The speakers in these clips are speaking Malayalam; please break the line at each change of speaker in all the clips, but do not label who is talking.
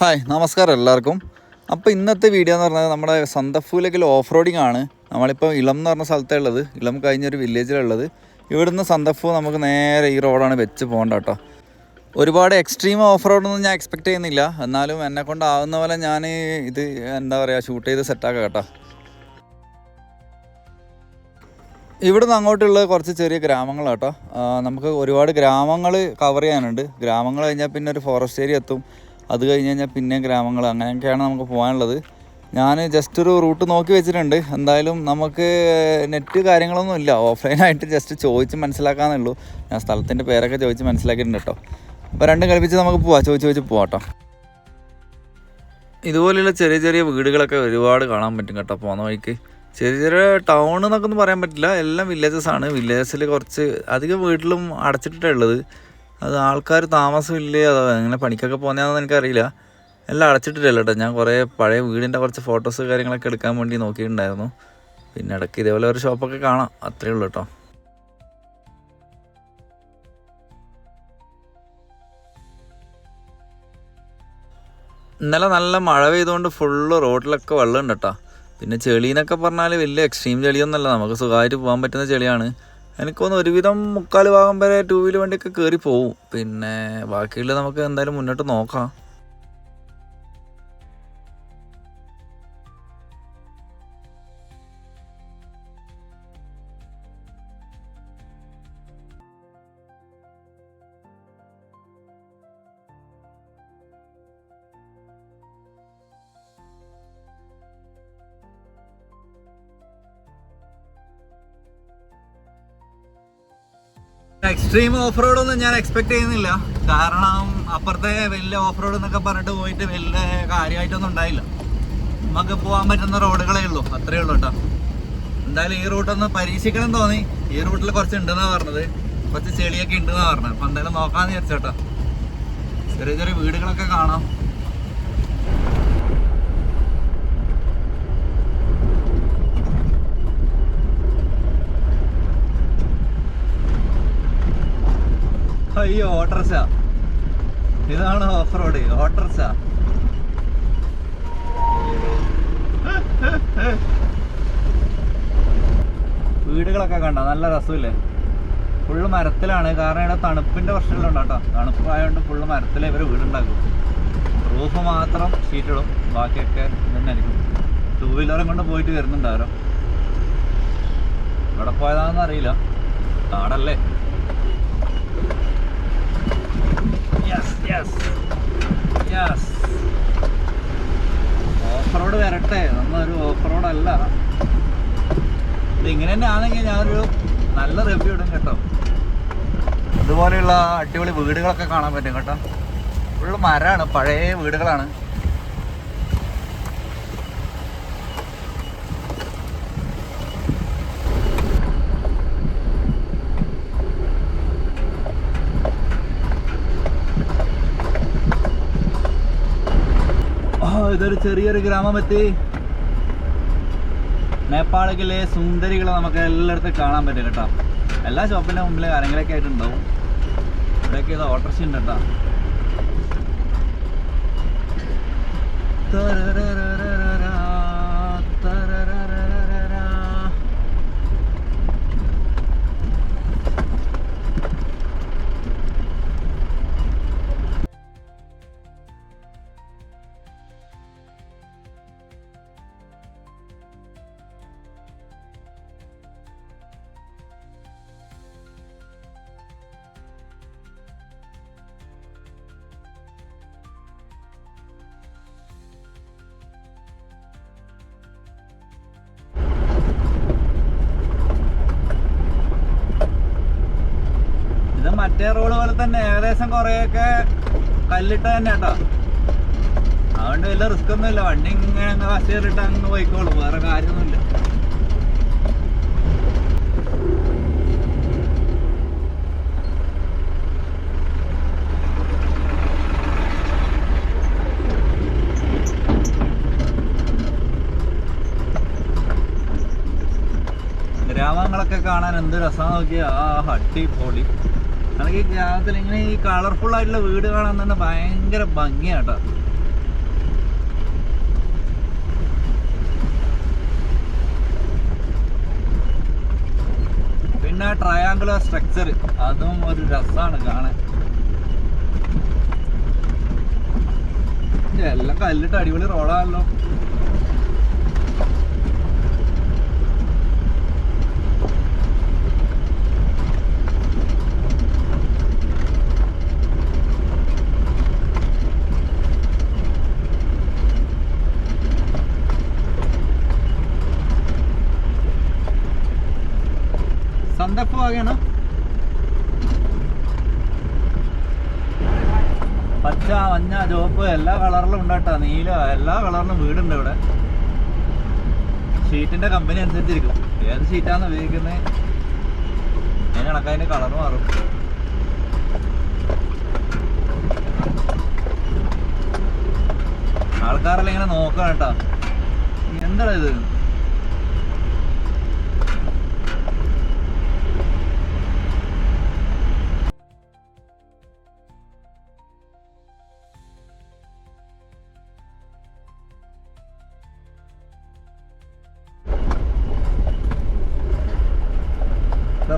ഹായ് നമസ്കാരം എല്ലാവർക്കും. അപ്പോൾ ഇന്നത്തെ വീഡിയോ എന്ന് പറഞ്ഞാൽ നമ്മുടെ സന്തഫൂലേക്കുള്ള ഓഫ് റോഡിങ് ആണ്. നമ്മളിപ്പോൾ ഇളം എന്ന് പറഞ്ഞ സ്ഥലത്തുള്ളത്, ഇളം കഴിഞ്ഞൊരു വില്ലേജിലുള്ളത്. ഇവിടുന്ന് സന്തഫൂ നമുക്ക് നേരെ ഈ റോഡാണ് വെച്ച് പോകേണ്ട കേട്ടോ. ഒരുപാട് എക്സ്ട്രീം ഓഫ് റോഡൊന്നും ഞാൻ എക്സ്പെക്റ്റ് ചെയ്യുന്നില്ല, എന്നാലും എന്നെക്കൊണ്ടാവുന്ന പോലെ ഞാൻ ഇത് എന്താ പറയുക ഷൂട്ട് ചെയ്ത് സെറ്റാക്കാം കേട്ടോ. ഇവിടുന്ന് അങ്ങോട്ടുള്ള കുറച്ച് ചെറിയ ഗ്രാമങ്ങളാട്ടോ. നമുക്ക് ഒരുപാട് ഗ്രാമങ്ങൾ കവർ ചെയ്യാനുണ്ട്. ഗ്രാമങ്ങൾ കഴിഞ്ഞാൽ പിന്നെ ഒരു ഫോറസ്റ്റ് ഏരിയ എത്തും. അത് കഴിഞ്ഞ് കഴിഞ്ഞാൽ പിന്നെ ഗ്രാമങ്ങൾ, അങ്ങനെയൊക്കെയാണ് നമുക്ക് പോകാനുള്ളത്. ഞാൻ ജസ്റ്റ് ഒരു റൂട്ട് നോക്കി വെച്ചിട്ടുണ്ട്. എന്തായാലും നമുക്ക് നെറ്റ് കാര്യങ്ങളൊന്നും ഇല്ല, ഓഫ്ലൈനായിട്ട് ജസ്റ്റ് ചോദിച്ച് മനസ്സിലാക്കാന്നേ ഉള്ളൂ. ഞാൻ സ്ഥലത്തിൻ്റെ പേരൊക്കെ ചോദിച്ച് മനസ്സിലാക്കിയിട്ടുണ്ട് കേട്ടോ. അപ്പോൾ രണ്ടും കളിപ്പിച്ച് നമുക്ക് പോവാം, ചോദിച്ച് പോവാം കേട്ടോ. ഇതുപോലെയുള്ള ചെറിയ ചെറിയ വീടുകളൊക്കെ ഒരുപാട് കാണാൻ പറ്റും കേട്ടോ പോകുന്ന വഴിക്ക്. ചെറിയ ചെറിയ ടൗൺ എന്നൊക്കെ ഒന്നും പറയാൻ പറ്റില്ല, എല്ലാം വില്ലേജസ് ആണ്. വില്ലേജസിൽ കുറച്ച് അധികം വീട്ടിലും അടച്ചിട്ടുള്ളത്. അത് ആൾക്കാർ താമസമില്ലേ, അതോ അങ്ങനെ പണിക്കൊക്കെ പോകുന്നതാണെന്ന് എനിക്കറിയില്ല. എല്ലാം അടച്ചിട്ടില്ലല്ലോ കേട്ടോ. ഞാൻ കുറേ പഴയ വീടിൻ്റെ കുറച്ച് ഫോട്ടോസ് കാര്യങ്ങളൊക്കെ എടുക്കാൻ വേണ്ടി നോക്കിയിട്ടുണ്ടായിരുന്നു. പിന്നെ ഇടയ്ക്ക് ഇതേപോലെ ഒരു ഷോപ്പൊക്കെ കാണാം, അത്രയേ ഉള്ളൂ കേട്ടോ. ഇന്നലെ നല്ല മഴ പെയ്തുകൊണ്ട് ഫുള്ള് റോഡിലൊക്കെ വെള്ളമുണ്ട് കേട്ടോ. പിന്നെ ചെളീന്നൊക്കെ പറഞ്ഞാൽ വലിയ എക്സ്ട്രീം ചെളിയൊന്നുമല്ല, നമുക്ക് സുഖമായിട്ട് പോകാൻ പറ്റുന്ന ചെളിയാണ്. എനിക്കൊന്ന് ഒരുവിധം 3/4 ഭാഗം വരെ 2 വീലർ വണ്ടിയൊക്കെ കയറി പോവും. പിന്നെ ബാക്കിയുള്ള നമുക്ക് എന്തായാലും മുന്നോട്ട് നോക്കാം. എക്സ്ട്രീം ഓഫ് റോഡൊന്നും ഞാൻ എക്സ്പെക്ട് ചെയ്യുന്നില്ല, കാരണം അപ്പുറത്തെ വലിയ ഓഫ് റോഡ് എന്നൊക്കെ പറഞ്ഞിട്ട് പോയിട്ട് വലിയ കാര്യമായിട്ടൊന്നും ഉണ്ടായില്ല. നമുക്ക് പോകാൻ പറ്റുന്ന റോഡുകളേ ഉള്ളൂ, അത്രയേ ഉള്ളൂ കേട്ടോ. എന്തായാലും ഈ റൂട്ടൊന്ന് പരീക്ഷിക്കണം തോന്നി. ഈ റൂട്ടിൽ കുറച്ച് ഉണ്ടെന്നാണ് പറഞ്ഞത്, കുറച്ച് ചെളിയൊക്കെ ഉണ്ടെന്നാണ് പറഞ്ഞത്. അപ്പം എന്തായാലും നോക്കാമെന്ന് വിചാരിച്ചോട്ടോ. ചെറിയ ചെറിയ വീടുകളൊക്കെ കാണാം. അയ്യോ ഓട്ടർഷ, ഇതാണ് ഓഫ് റോഡ്, ഓട്ടർഷ. വീടുകളൊക്കെ കണ്ട നല്ല രസമില്ലേ? ഫുള്ള് മരത്തിലാണ്, കാരണം ഇവിടെ തണുപ്പിന്റെ പ്രശ്നങ്ങളുണ്ട് കേട്ടോ. തണുപ്പായതുകൊണ്ട് ഫുള്ള് മരത്തിലെ ഇവർ വീടുണ്ടാക്കും. റൂഫ് മാത്രം ഷീറ്റിടും, ബാക്കിയൊക്കെ തന്നെ ആയിരിക്കും. 2 വീലറും കൊണ്ട് പോയിട്ട് വരുന്നുണ്ടാവരോ. ഇവിടെ പോയതാണെന്ന് അറിയില്ല, കാടല്ലേ. ഓഫ് റോഡ് വരട്ടെ, നമ്മളൊരു ഓഫ് റോഡ് അല്ല ഇതിങ്ങനെ തന്നെ ആണെങ്കിൽ ഞാനൊരു നല്ല റിവ്യൂ ഇടും കേട്ടോ. ഇതുപോലെയുള്ള അടിപൊളി വീടുകളൊക്കെ കാണാൻ പറ്റും കേട്ടോ. ഫുള്ള് മരമാണ്, പഴയ വീടുകളാണ്. ഇതൊരു ചെറിയൊരു ഗ്രാമം എത്തി. നേപ്പാളിലെ സുന്ദരികളെ നമുക്ക് എല്ലായിടത്തും കാണാൻ പറ്റും കേട്ടോ. എല്ലാ ഷോപ്പിൻ്റെ മുമ്പിൽ ആരെങ്കിലൊക്കെ ആയിട്ടുണ്ടാവും. ഇവിടെയൊക്കെ ഇത് ഓട്ടോറിക്ഷ ഉണ്ട് കേട്ടോ. മറ്റേ റോഡ് പോലെ തന്നെ ഏകദേശം കുറേയൊക്കെ കല്ലിട്ട് തന്നെ കേട്ടോ. അതുകൊണ്ട് വലിയ റിസ്ക് ഒന്നുമില്ല, വണ്ടി ഇങ്ങനെ അങ്ങ് വശയിലിട്ട് അങ്ങ് പോയിക്കോളും, വേറെ കാര്യമൊന്നുമില്ല. ഗ്രാമങ്ങളൊക്കെ കാണാൻ എന്ത് രസമാണ് നോക്കിയാ, അടിപൊളി. എനിക്ക് ഗ്രാമത്തിൽ ഇങ്ങനെ ഈ കളർഫുൾ ആയിട്ടുള്ള വീട് കാണാൻ തന്നെ ഭയങ്കര ഭംഗിയാട്ടോ. ട്രയാങ്കുലർ സ്ട്രക്ചർ, അതും ഒരു രസമാണ് കാണാൻ. എല്ലാം കല്ലിട്ട് അടിപൊളി റോഡാണല്ലോ. സന്തപ്പ് വകയാണ്. പച്ച, മഞ്ഞ, ചുവപ്പ് എല്ലാ കളറിലും ഉണ്ട് കേട്ടോ. നീല, എല്ലാ കളറിലും വീടുണ്ട് ഇവിടെ. ഷീറ്റിന്റെ കമ്പനി അനുസരിച്ചിരിക്കും ഏത് ഷീറ്റാണ് ഉപയോഗിക്കുന്നത്, അതിന് കണക്കതിന്റെ കളർ മാറും. ആൾക്കാരെല്ലാം ഇങ്ങനെ നോക്കണം കേട്ടോ, എന്താ ഇത്.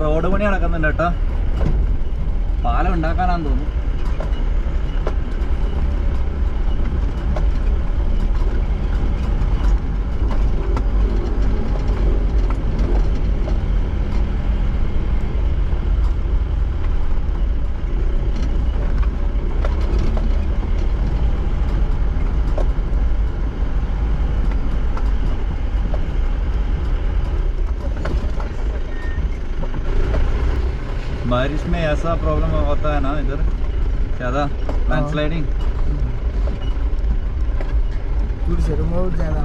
റോഡ് പണി നടക്കുന്നുണ്ട് കേട്ടോ, പാലം ഉണ്ടാക്കാനാന്ന് തോന്നുന്നു. बारिश में ऐसा प्रॉब्लम होता है ना इधर ज़्यादा लैंडस्लाइडिंग, बहुत ज़्यादा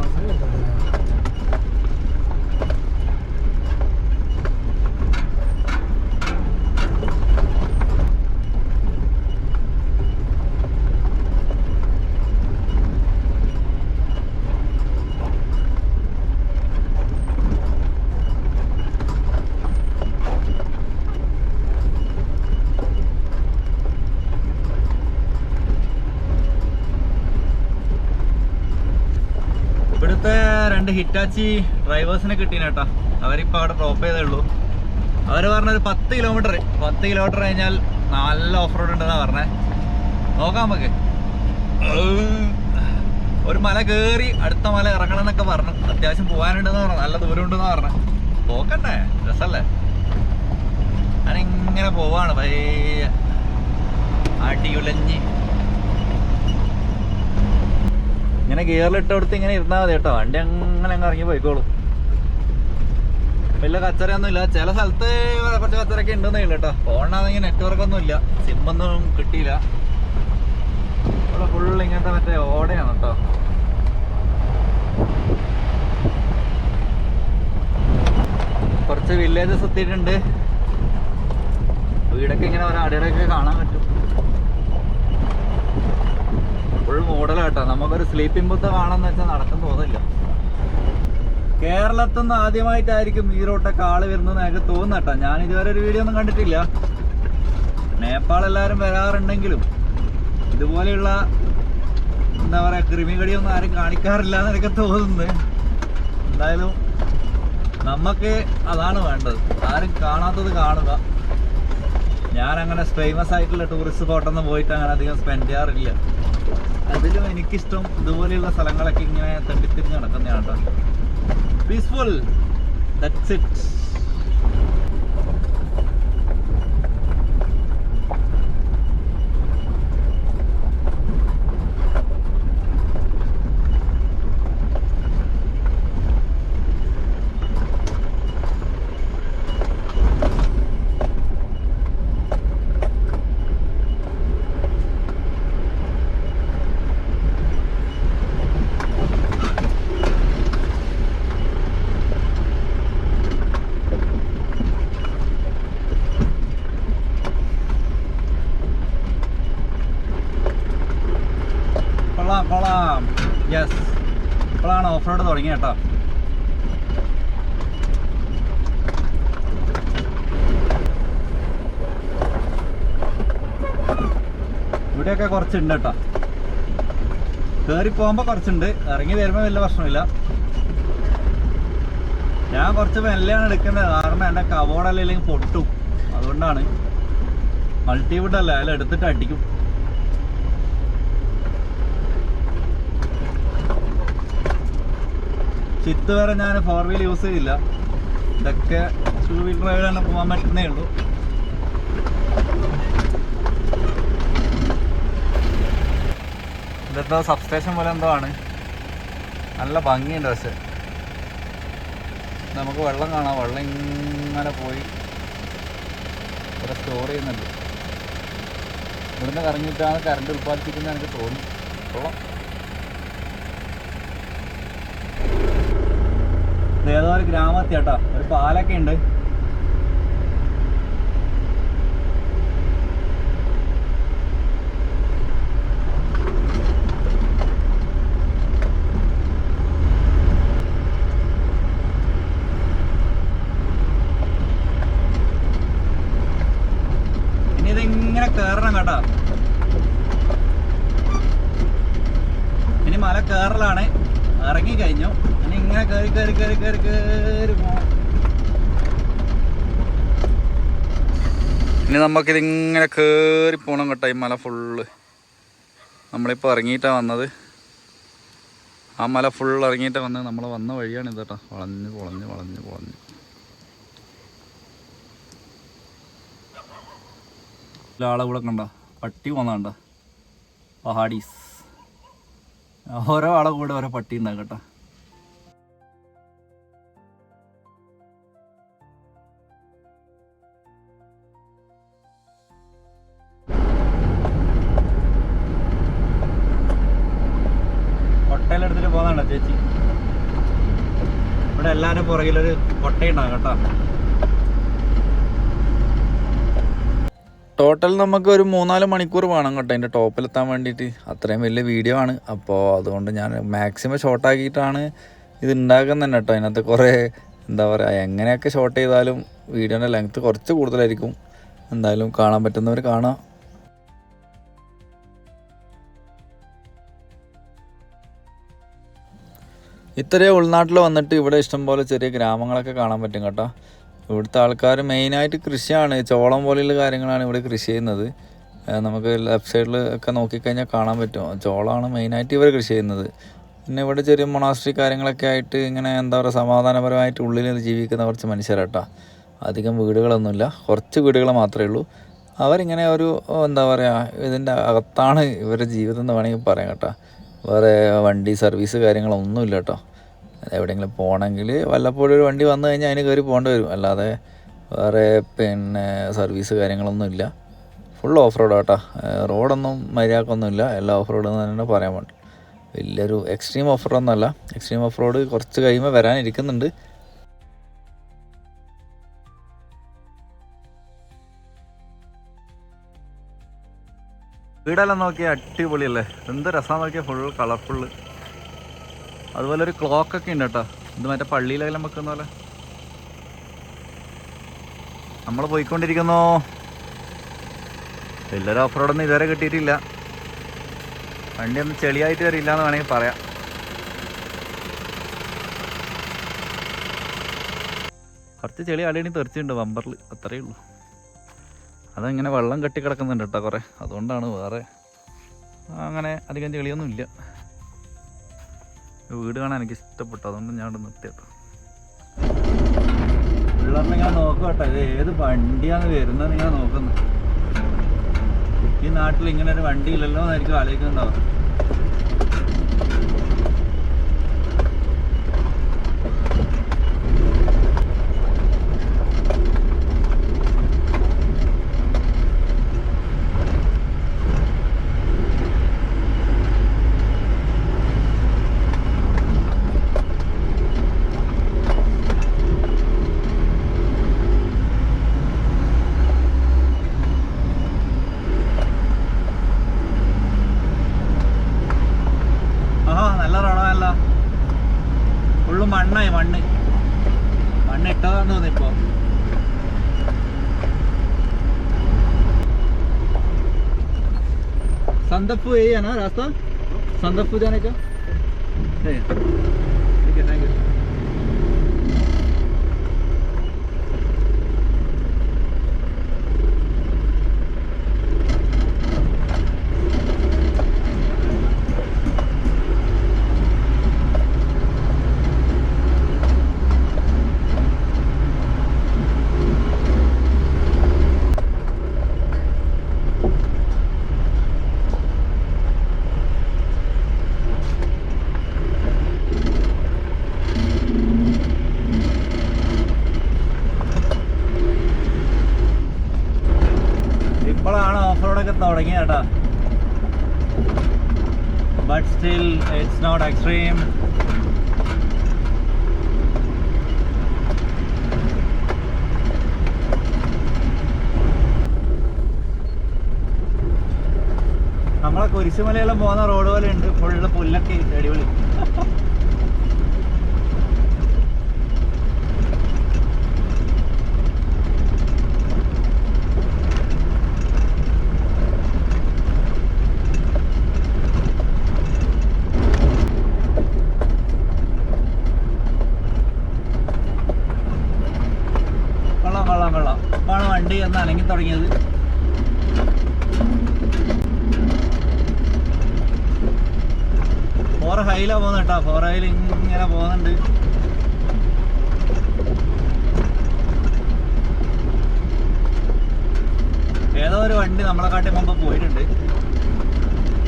ഇവിടുത്തെ 2 ഹിറ്റാച്ചി ഡ്രൈവേഴ്സിനെ കിട്ടീന കേട്ടോ. അവരിപ്പോൾ അവിടെ ഡ്രോപ്പ് ചെയ്തേ ഉള്ളൂ. അവർ പറഞ്ഞൊരു 10 കിലോമീറ്റർ കഴിഞ്ഞാൽ നല്ല ഓഫ് റോഡ് ഉണ്ടെന്നാണ് പറഞ്ഞത്. നോക്കാം നമുക്ക്. ഒരു മല കയറി അടുത്ത മല ഇറങ്ങണം എന്നൊക്കെ പറഞ്ഞു. അത്യാവശ്യം പോകാനുണ്ടെന്ന് പറഞ്ഞു, നല്ല ദൂരം ഉണ്ടെന്ന് പറഞ്ഞു. പോക്കണ്ടേ, രസമല്ലേ. ഞാനിങ്ങനെ പോവാണ് പയ്യെ ആട്ടിയുലഞ്ഞ്. ഇങ്ങനെ ഗിയറിലിട്ട് കൊടുത്ത് ഇങ്ങനെ ഇരുന്നാൽ മതി കേട്ടോ, വണ്ടി അങ്ങനെ അങ്ങ് ഇറങ്ങി പോയിക്കോളും. വലിയ കച്ചറയൊന്നും ഇല്ല. ചില സ്ഥലത്ത് കുറച്ച് കച്ചറയൊക്കെ ഉണ്ടെന്ന് കേട്ടോ. ഫോണിനാണെങ്കിൽ നെറ്റ്വർക്ക് ഒന്നും ഇല്ല, സിമ്മൊന്നും കിട്ടിയില്ല. ഇവിടെ ഫുള്ള് ഇങ്ങനത്തെ മറ്റേ ഓടയാണ് കേട്ടോ. കുറച്ച് വില്ലേജസ് എത്തിയിട്ടുണ്ട്. വീടൊക്കെ ഇങ്ങനെ ഓരോ അടിയൊക്കെ കാണാൻ പറ്റും. ഫുൾ മോഡലാട്ടോ. നമുക്കൊരു സ്ലീപ്പിംഗ് ബുത്ത് കാണാന്ന് വെച്ചാൽ നടക്കും തോന്നില്ല. കേരളത്തിൽ നിന്ന് ആദ്യമായിട്ടായിരിക്കും ഈ റോട്ടൊക്കെ ആള് വരുന്നത് എനിക്ക് തോന്നുന്നു കേട്ടോ. ഞാൻ ഇതുവരെ ഒരു വീഡിയോ ഒന്നും കണ്ടിട്ടില്ല. നേപ്പാൾ എല്ലാവരും വരാറുണ്ടെങ്കിലും ഇതുപോലെയുള്ള എന്താ പറയുക കൃമികടിയൊന്നും ആരും കാണിക്കാറില്ല എന്ന് എനിക്ക് തോന്നുന്നത്. എന്തായാലും നമുക്ക് അതാണ് വേണ്ടത്, ആരും കാണാത്തത് കാണുക. ഞാനങ്ങനെ ഫേമസ് ആയിട്ടുള്ള ടൂറിസ്റ്റ് സ്പോട്ടൊന്നും പോയിട്ട് അങ്ങനെ അധികം സ്പെൻഡ് ചെയ്യാറില്ല. അതിലും എനിക്കിഷ്ടം ഇതുപോലെയുള്ള സ്ഥലങ്ങളൊക്കെ ഇങ്ങനെ തണ്ടിത്തിരിഞ്ഞ് നടക്കുന്നതാണ് കേട്ടോ. Peaceful, that's it. കൊള്ളാം. യെസ്, ഇപ്പോഴാണ് ഓഫ് റോഡ് തുടങ്ങി കേട്ടോ. ഇവിടെയൊക്കെ കുറച്ചുണ്ട് കേട്ടോ. കയറി പോകുമ്പോൾ കുറച്ചുണ്ട്, ഇറങ്ങി വരുമ്പോൾ വലിയ പ്രശ്നമില്ല. ഞാൻ കുറച്ച് മെല്ലെയാണ് എടുക്കുന്നത്, കാരണം എൻ്റെ കബോർഡല്ല ഇല്ലെങ്കിൽ പൊട്ടും. അതുകൊണ്ടാണ്. മൾട്ടിവുഡ് അല്ല, അതിൽ എടുത്തിട്ട് അടിക്കും. ചിത്ത് വരെ ഞാൻ 4 വീൽ യൂസ് ചെയ്തില്ല. ഇതൊക്കെ 2 വീൽ ഡ്രൈവിൽ തന്നെ പോകാൻ പറ്റുന്നേ ഉള്ളൂ. ഇതെന്തോ സബ്സ്റ്റേഷൻ പോലെ എന്തോ ആണ്. നല്ല ഭംഗിയുണ്ട്. പക്ഷെ നമുക്ക് വെള്ളം കാണാം. വെള്ളം ഇങ്ങനെ പോയി ഇവിടെ സ്റ്റോർ ചെയ്യുന്നുണ്ട്. ഇവിടുന്ന് കറങ്ങിയിട്ടാണ് കറണ്ട് ഉൽപ്പാദിപ്പിക്കുന്നത് എനിക്ക് തോന്നി. കൊള്ളാം. ഏതോ ഒരു ഗ്രാമത്തിൽ കേട്ടോ, ഒരു പാലൊക്കെ ഉണ്ട്. ഇനി ഇതിങ്ങനെ കയറണം കേട്ടോ. ഇനി മല കയറലാണ്. ഇറങ്ങി കഴിഞ്ഞു. ഇനി ഇങ്ങനെ കയറി കയറി കയറി കയറി കയറി പോകാം. ഇനി നമുക്കിതിങ്ങനെ കയറി പോകണം കേട്ടോ. ഈ മല ഫുള്ള് നമ്മളിപ്പോൾ ഇറങ്ങിയിട്ടാണ് വന്നത്. ആ മല ഫുൾ ഇറങ്ങിയിട്ടാണ് വന്നത്. നമ്മൾ വന്ന വഴിയാണ് ഇത് കേട്ടോ. വളഞ്ഞ് പൊളഞ്ഞ് വളഞ്ഞ് പൊളഞ്ഞ്. ആളെ കൂടെ കണ്ട പട്ടി പോന്നണ്ട. പഹാഡീസ്. ഓരോ ആളെ കൂടെ ഓരോ പട്ടി ഉണ്ടാകും കേട്ടോ. കൊട്ടയിലെടുത്തിട്ട് പോകുന്നുണ്ടോ ചേച്ചി? ഇവിടെ എല്ലാവരും പുറകിലൊരു കൊട്ടയുണ്ടാകും കേട്ടോ. ടോട്ടൽ നമുക്ക് ഒരു 3-4 മണിക്കൂർ വേണം കേട്ടോ അതിൻ്റെ ടോപ്പിലെത്താൻ വേണ്ടിയിട്ട്. അത്രയും വലിയ വീഡിയോ ആണ്. അപ്പോൾ അതുകൊണ്ട് ഞാൻ മാക്സിമം ഷോർട്ടാക്കിയിട്ടാണ് ഇത് ഉണ്ടാക്കുന്നത് തന്നെ കേട്ടോ. അതിനകത്ത് കുറേ എന്താ പറയുക, എങ്ങനെയൊക്കെ ഷോർട്ട് ചെയ്താലും വീഡിയോൻ്റെ ലെങ്ത്ത് കുറച്ച് കൂടുതലായിരിക്കും. എന്തായാലും കാണാൻ പറ്റുന്നവർ കാണാം. ഇത്രയും ഉൾനാട്ടിൽ വന്നിട്ട് ഇവിടെ ഇഷ്ടംപോലെ ചെറിയ ഗ്രാമങ്ങളൊക്കെ കാണാൻ പറ്റും കേട്ടോ. ഇവിടുത്തെ ആൾക്കാർ മെയിനായിട്ട് കൃഷിയാണ്. ചോളം പോലെയുള്ള കാര്യങ്ങളാണ് ഇവിടെ കൃഷി ചെയ്യുന്നത്. നമുക്ക് ലെഫ്റ്റ് സൈഡിൽ ഒക്കെ നോക്കിക്കഴിഞ്ഞാൽ കാണാൻ പറ്റും. ചോളമാണ് മെയിനായിട്ട് ഇവർ കൃഷി ചെയ്യുന്നത്. പിന്നെ ഇവിടെ ചെറിയ മൊണാസ്ട്രി കാര്യങ്ങളൊക്കെ ആയിട്ട് ഇങ്ങനെ എന്താ പറയുക, സമാധാനപരമായിട്ട് ഉള്ളിൽ ജീവിക്കുന്ന കുറച്ച് മനുഷ്യരാട്ടോ. അധികം വീടുകളൊന്നുമില്ല, കുറച്ച് വീടുകൾ മാത്രമേ ഉള്ളൂ. അവരിങ്ങനെ ഒരു എന്താ പറയുക, ഇതിൻ്റെ അകത്താണ് ഇവരുടെ ജീവിതം എന്ന് വേണമെങ്കിൽ പറയാം കേട്ടോ. വേറെ വണ്ടി സർവീസ് കാര്യങ്ങളൊന്നുമില്ല കേട്ടോ. എവിടെയെങ്കിലും പോകണമെങ്കിൽ വല്ലപ്പോഴും ഒരു വണ്ടി വന്നു കഴിഞ്ഞാൽ അതിന് കയറി പോകേണ്ടി വരും. അല്ലാതെ വേറെ പിന്നെ സർവീസ് കാര്യങ്ങളൊന്നുമില്ല. ഫുൾ ഓഫ് റോഡ് കേട്ടോ. റോഡൊന്നും മര്യാദക്കൊന്നുമില്ല. എല്ലാം ഓഫ് റോഡ് എന്ന് തന്നെ പറയാൻ വേണ്ടി. വലിയൊരു എക്സ്ട്രീം ഓഫ് റോഡൊന്നുമല്ല. എക്സ്ട്രീം ഓഫ് റോഡ് കുറച്ച് കഴിയുമ്പോൾ വരാനിരിക്കുന്നുണ്ട്. വീടെല്ലാം നോക്കിയാൽ അടിപൊളിയല്ലേ? എന്ത് രസമാണ് നോക്കിയാൽ, ഫുൾ കളർഫുള്ള്. അതുപോലെ ഒരു ക്ലോക്കൊക്കെ ഉണ്ട് കേട്ടോ. ഇത് മറ്റേ പള്ളിയിലെല്ലാം വെക്കുന്ന പോലെ. നമ്മൾ പോയിക്കൊണ്ടിരിക്കുന്നു. വലിയൊരു ഓഫ് റോഡൊന്നും ഇതുവരെ കിട്ടിയിട്ടില്ല. വണ്ടി ഒന്നും ചെളിയായിട്ട് വരില്ല എന്ന് വേണമെങ്കിൽ പറയാം. കുറച്ച് ചെളി അളിയണി തെറിച്ചുണ്ട് ബമ്പറിൽ, അത്രയേ ഉള്ളൂ. അതങ്ങനെ വെള്ളം കെട്ടി കിടക്കുന്നുണ്ട് കേട്ടോ കുറേ. അതുകൊണ്ടാണ്, വേറെ അങ്ങനെ അധികം ചെളിയൊന്നും ഇല്ല. വീട് കാണാൻ എനിക്ക് ഇഷ്ടപ്പെട്ടു, അതുകൊണ്ട് ഞാൻ ഇവിടെ നിർത്തി കേട്ടോ. പിള്ളേറിനെ ഞാൻ നോക്കുക കേട്ടോ. ഇത് ഏത് വണ്ടിയാണ് വരുന്നത് നിങ്ങൾ നോക്കുന്നത്? ഈ നാട്ടിൽ ഇങ്ങനെ ഒരു വണ്ടി ഇല്ലല്ലോ എന്നായിരിക്കും ആലോചിക്കുന്നുണ്ടാവും. ഫുള്ള് മണ്ണായി, മണ്ണ് ഇട്ടതാന്ന് തോന്നുന്നു ഇപ്പൊ. संदफू यही है ना रास्ता? संदफू जाने का? ठीक है, थैंक यू। തുടങ്ങി കേട്ടാ. But still it's not extreme. നമ്മളെ കുരിശുമലയെല്ലാം പോകുന്ന റോഡ് പോലെ ഉണ്ട്, ഫുള്ള് പുല്ലൊക്കെ അടിപൊളി. കൊള്ളാം. അപ്പാണ് വണ്ടി എന്ന് അനങ്ങി തുടങ്ങിയത്. ഫോർ ഹൈലാ പോകുന്നത് കേട്ടോ. ഫോർ ഹൈൽ ഇങ്ങനെ പോകുന്നുണ്ട്. ഏതോ ഒരു വണ്ടി നമ്മളെ കാട്ടി മുമ്പ് പോയിട്ടുണ്ട്.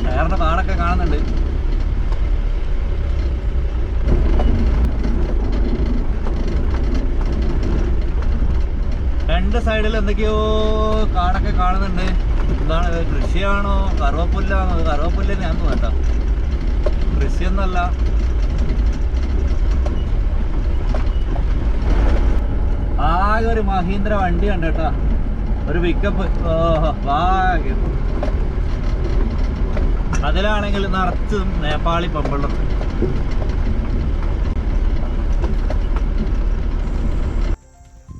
ടയറിന്റെ പാടൊക്കെ കാണുന്നുണ്ട്. രണ്ട് സൈഡിൽ എന്തൊക്കെയോ കാടൊക്കെ കാണുന്നുണ്ട്. എന്താണ്, കൃഷിയാണോ കറുവപ്പുല്ലാണോ? കറുവപ്പുല്ല് തന്നെയാന്ന് കേട്ടോ, കൃഷിയൊന്നുമല്ല. ആകെ ഒരു മഹീന്ദ്ര വണ്ടി ഉണ്ട് കേട്ടോ, ഒരു പിക്കപ്പ്. ഓഹോ ഭാഗ്യം. അതിലാണെങ്കിൽ നിറച്ചും നേപ്പാളി പമ്പുള്ളത്.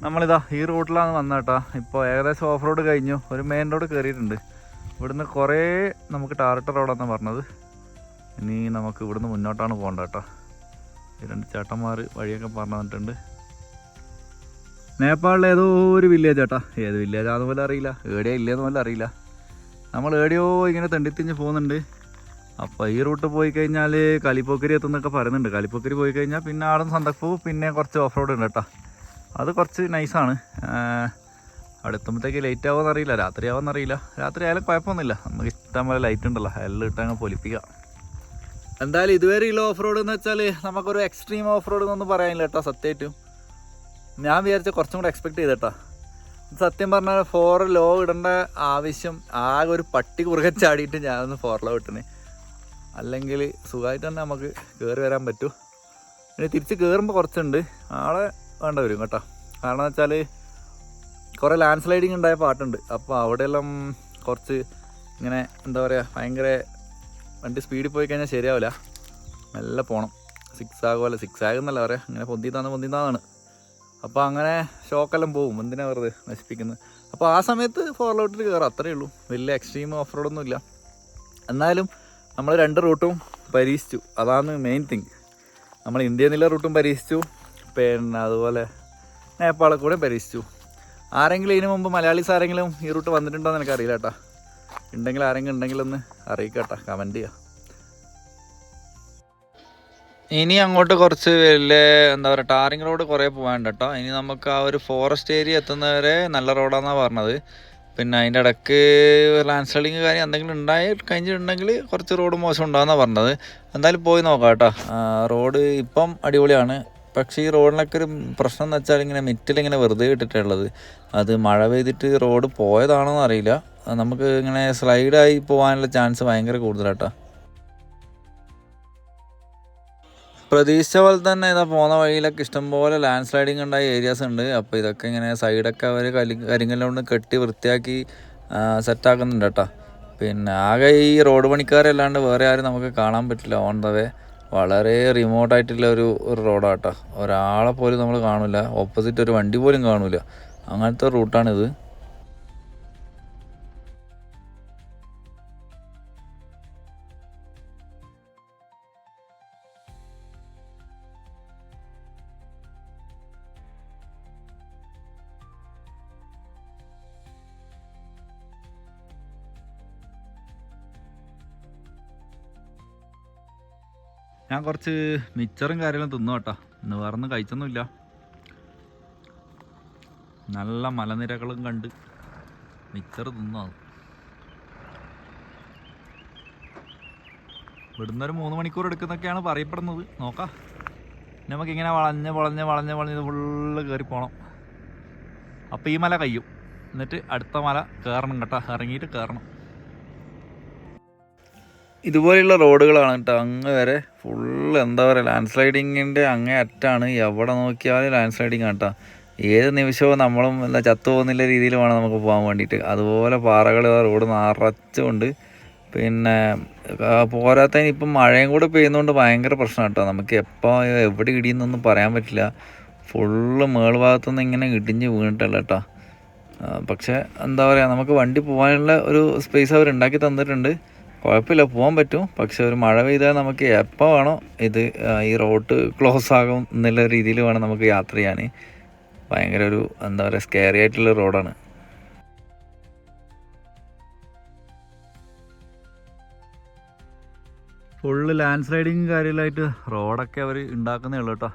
നമ്മളിതാ ഈ റൂട്ടിലാണ് വന്നേട്ടാ. ഇപ്പോൾ ഏകദേശം ഓഫ് റോഡ് കഴിഞ്ഞു, ഒരു മെയിൻ റോഡ് കയറിയിട്ടുണ്ട്. ഇവിടുന്ന് കുറേ നമുക്ക് ടാറിട്ട റോഡാണെന്ന് പറഞ്ഞത്. ഇനി നമുക്ക് ഇവിടുന്ന് മുന്നോട്ടാണ് പോകേണ്ടത് കേട്ടോ. ഈ രണ്ട് ചേട്ടന്മാർ വഴിയൊക്കെ പറഞ്ഞു തന്നിട്ടുണ്ട്. നേപ്പാളിലെ ഏതോ ഒരു വില്ലേജ് ചേട്ടാ, ഏത് വില്ലേജാന്ന് പോലും അറിയില്ല, ഏടിയോ ഇല്ലയെന്ന് പോലും അറിയില്ല. നമ്മൾ ഏടിയോ ഇങ്ങനെ തെണ്ടിത്തിഞ്ഞ് പോകുന്നുണ്ട്. അപ്പോൾ ഈ റൂട്ട് പോയി കഴിഞ്ഞാൽ കലിപ്പോക്കരി എത്തുന്നൊക്കെ പറയുന്നുണ്ട്. കലിപ്പോക്കരി പോയി കഴിഞ്ഞാൽ പിന്നെ അവിടെ നിന്ന് സന്തക്പൂ, പിന്നെ കുറച്ച് ഓഫ് റോഡ് ഉണ്ട് കേട്ടോ. അത് കുറച്ച് നൈസാണ്. അവിടെ എത്തുമ്പോഴത്തേക്ക് ലേറ്റ് ആവുമെന്ന് അറിയില്ല, രാത്രി ആവുമെന്ന് അറിയില്ല. രാത്രി ആയാലും കുഴപ്പമൊന്നുമില്ല, നമുക്ക് ഇഷ്ടം പോലെ ലൈറ്റ് ഉണ്ടല്ലോ, എല്ലാം ഇട്ടങ്ങ് പൊലിപ്പിക്കുക. എന്തായാലും ഇതുവരെ ഉള്ള ഓഫ് റോഡ് എന്ന് വെച്ചാൽ നമുക്കൊരു എക്സ്ട്രീം ഓഫ് റോഡ് എന്നൊന്നും പറയാനില്ല കേട്ടോ. സത്യമായിട്ടും ഞാൻ വിചാരിച്ച കുറച്ചും കൂടെ എക്സ്പെക്ട് ചെയ്തേട്ടാ. സത്യം പറഞ്ഞാൽ 4 ലോ ഇടേണ്ട ആവശ്യം, ആകെ ഒരു പട്ടി കുറുകെ ചാടിയിട്ട് ഞാനൊന്ന് 4 ലോ ഇട്ടണേ. അല്ലെങ്കിൽ സുഖമായിട്ട് തന്നെ നമുക്ക് കയറി വരാൻ പറ്റും. ഇനി തിരിച്ച് കയറുമ്പോൾ കുറച്ചുണ്ട്, ആളെ വേണ്ട വരും കേട്ടോ. കാരണം എന്ന് വെച്ചാൽ കുറേ ലാൻഡ് സ്ലൈഡിങ് ഉണ്ടായ പാട്ടുണ്ട്. അപ്പോൾ അവിടെയെല്ലാം കുറച്ച് ഇങ്ങനെ എന്താ പറയുക, ഭയങ്കര വണ്ടി സ്പീഡിൽ പോയി കഴിഞ്ഞാൽ ശരിയാവില്ല, മെല്ലെ പോകണം. 6 ആകുമല്ലോ, 6 ആകുന്നല്ല പറയാം, ഇങ്ങനെ പൊന്തിത്താന്നാണ്. അപ്പോൾ അങ്ങനെ ഷോക്കെല്ലാം പോവും, എന്തിനാ വെറുതെ നശിപ്പിക്കുന്നത്. അപ്പോൾ ആ സമയത്ത് 4 ലോട്ടിൽ കയറാം, അത്രയേ ഉള്ളൂ. വലിയ എക്സ്ട്രീം ഓഫ് റോഡൊന്നും ഇല്ല. എന്നാലും നമ്മൾ 2 റൂട്ടും പരീക്ഷിച്ചു, അതാണ് മെയിൻ തിങ്. നമ്മൾ ഇന്ത്യയിൽ നിന്നുള്ള റൂട്ടും പരീക്ഷിച്ചു, പിന്നെ അതുപോലെ നേപ്പാളെ കൂടെ പരീക്ഷിച്ചു. ആരെങ്കിലും ഇതിനു മുമ്പ് മലയാളീസ് ആരെങ്കിലും ഈ റൂട്ട് വന്നിട്ടുണ്ടോ എന്ന് എനിക്കറിയില്ല കേട്ടോ. ഉണ്ടെങ്കിൽ ആരെങ്കിലും ഉണ്ടെങ്കിലൊന്ന് അറിയിക്കട്ടോ, കമൻറ്റ് ചെയ്യുക. ഇനി അങ്ങോട്ട് കുറച്ച് വലിയ എന്താ പറയുക, ടാറിങ് റോഡ് കുറേ പോകാനുണ്ട് കേട്ടോ. ഇനി നമുക്ക് ആ ഒരു ഫോറസ്റ്റ് ഏരിയ എത്തുന്നവരെ നല്ല റോഡാണെന്നാണ് പറഞ്ഞത്. പിന്നെ അതിൻ്റെ ഇടയ്ക്ക് ലാൻഡ് സ്ലൈഡിങ് കാര്യം എന്തെങ്കിലും കഴിഞ്ഞിട്ടുണ്ടെങ്കിൽ കുറച്ച് റോഡ് മോശം ഉണ്ടാകുമെന്നാണ് പറഞ്ഞത്. എന്തായാലും പോയി നോക്കാം കേട്ടോ. റോഡ് ഇപ്പം അടിപൊളിയാണ്. പക്ഷേ ഈ റോഡിനൊക്കെ ഒരു പ്രശ്നം എന്ന് വെച്ചാൽ ഇങ്ങനെ മിറ്റിലിങ്ങനെ വെറുതെ ഇട്ടിട്ടുള്ളത്. അത് മഴ പെയ്തിട്ട് റോഡ് പോയതാണോ എന്നറിയില്ല. നമുക്ക് ഇങ്ങനെ സ്ലൈഡായി പോകാനുള്ള ചാൻസ് ഭയങ്കര കൂടുതലാട്ടോ. പ്രതീക്ഷിച്ച പോലെ തന്നെ ഇതാ പോകുന്ന വഴിയിലൊക്കെ ഇഷ്ടംപോലെ ലാൻഡ് സ്ലൈഡിങ് ഉണ്ടായ ഏരിയാസ് ഉണ്ട്. അപ്പോൾ ഇതൊക്കെ ഇങ്ങനെ സൈഡൊക്കെ അവർ കരിങ്കല്ലുകൊണ്ട് കെട്ടി വൃത്തിയാക്കി സെറ്റാക്കുന്നുണ്ട് കേട്ടോ. പിന്നെ ആകെ ഈ റോഡ് പണിക്കാരല്ലാണ്ട് വേറെ ആരും നമുക്ക് കാണാൻ പറ്റില്ല. ഓൺ ദ വേ വളരെ റിമോട്ടായിട്ടുള്ള ഒരു റോഡാണ് കേട്ടോ. ഒരാളെ പോലും നമ്മൾ കാണില്ല, ഓപ്പോസിറ്റ് ഒരു വണ്ടി പോലും കാണില്ല, അങ്ങനത്തെ റൂട്ടാണിത്. ഞാൻ കുറച്ച് മിച്ചറും കാര്യങ്ങളും തിന്നു കേട്ടോ. ഇന്ന് വേറൊന്നും കഴിച്ചൊന്നുമില്ല. നല്ല മലനിരകളും കണ്ട് മിച്ചർ തിന്നാണ്. ഇവിടുന്ന് ഒരു 3 മണിക്കൂർ എടുക്കുന്നൊക്കെയാണ് പറയപ്പെടുന്നത്. നോക്കാം, നമുക്കിങ്ങനെ വളഞ്ഞ് ഫുള്ള് കയറി പോകണം. അപ്പോൾ ഈ മല കഴിയും, എന്നിട്ട് അടുത്ത മല കയറണം കേട്ടോ, ഇറങ്ങിയിട്ട് കയറണം. ഇതുപോലെയുള്ള റോഡുകളാണ് കേട്ടോ അങ്ങ് വരെ ഫുള്ള് എന്താ പറയുക ലാൻഡ് സ്ലൈഡിങ്ങിൻ്റെ അങ്ങേ അറ്റാണ്. എവിടെ നോക്കിയാലും ലാൻഡ് സ്ലൈഡിങ് കേട്ടോ. ഏത് നിമിഷവും നമ്മളും എന്താ ചത്തു പോകുന്നില്ല രീതിയിൽ വേണം നമുക്ക് പോകാൻ വേണ്ടിയിട്ട്. അതുപോലെ പാറകൾ റോഡ് നിറച്ചുകൊണ്ട് പിന്നെ പോരാത്തതിന് ഇപ്പം മഴയും കൂടെ പെയ്യുന്നതുകൊണ്ട് ഭയങ്കര പ്രശ്നം കേട്ടോ. നമുക്ക് എപ്പോൾ എവിടെ ഇടിയെന്നൊന്നും പറയാൻ പറ്റില്ല. ഫുള്ള് മേൾ ഭാഗത്തുനിന്ന് ഇങ്ങനെ ഇടിഞ്ഞ് വീണിട്ടല്ല കേട്ടോ. പക്ഷേ എന്താ പറയുക നമുക്ക് വണ്ടി പോകാനുള്ള ഒരു സ്പേസ് അവർ ഉണ്ടാക്കി തന്നിട്ടുണ്ട്. കുഴപ്പമില്ല, പോകാൻ പറ്റും. പക്ഷെ ഒരു മഴ പെയ്താൽ നമുക്ക് എപ്പോൾ വേണോ ഇത് ഈ റോഡ് ക്ലോസ് ആകും എന്നുള്ള രീതിയിൽ വേണം നമുക്ക് യാത്ര ചെയ്യാൻ. ഭയങ്കര ഒരു എന്താ പറയുക സ്കെയറി ആയിട്ടുള്ള റോഡാണ്. ഫുള്ള് ലാൻഡ് സ്ലൈഡിങ് കാര്യമായിട്ട് റോഡൊക്കെ അവർ ഉണ്ടാക്കുന്നേ ഉള്ളൂ കേട്ടോ.